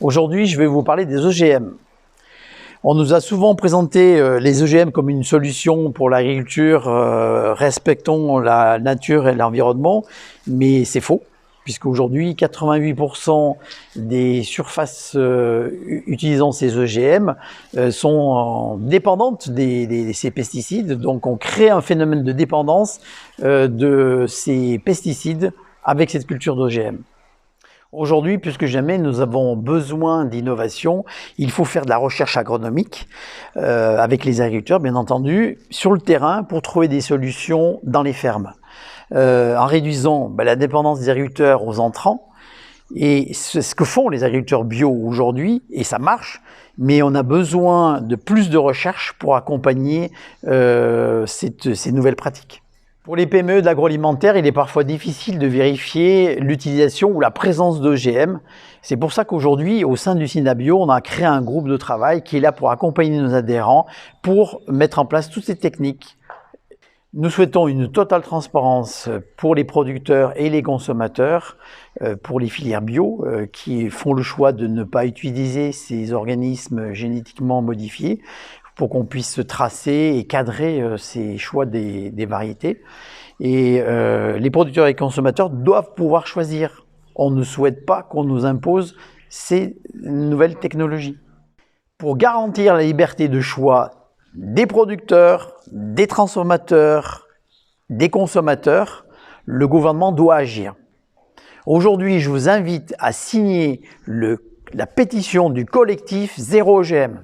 Aujourd'hui, je vais vous parler des OGM. On nous a souvent présenté les OGM comme une solution pour l'agriculture, respectons la nature et l'environnement, mais c'est faux, puisqu'aujourd'hui, 88% des surfaces utilisant ces OGM sont dépendantes de ces pesticides, donc on crée un phénomène de dépendance de ces pesticides avec cette culture d'OGM. Aujourd'hui, plus que jamais, nous avons besoin d'innovation. Il faut faire de la recherche agronomique avec les agriculteurs, bien entendu, sur le terrain pour trouver des solutions dans les fermes. En réduisant la dépendance des agriculteurs aux entrants. Et c'est ce que font les agriculteurs bio aujourd'hui, et ça marche, mais on a besoin de plus de recherche pour accompagner ces nouvelles pratiques. Pour les PME de l'agroalimentaire, il est parfois difficile de vérifier l'utilisation ou la présence d'OGM. C'est pour ça qu'aujourd'hui, au sein du Synabio, on a créé un groupe de travail qui est là pour accompagner nos adhérents, pour mettre en place toutes ces techniques. Nous souhaitons une totale transparence pour les producteurs et les consommateurs, pour les filières bio qui font le choix de ne pas utiliser ces organismes génétiquement modifiés, pour qu'on puisse tracer et cadrer ces choix des variétés. Et les producteurs et les consommateurs doivent pouvoir choisir. On ne souhaite pas qu'on nous impose ces nouvelles technologies. Pour garantir la liberté de choix des producteurs, des transformateurs, des consommateurs, le gouvernement doit agir. Aujourd'hui, je vous invite à signer la pétition du collectif Zéro OGM.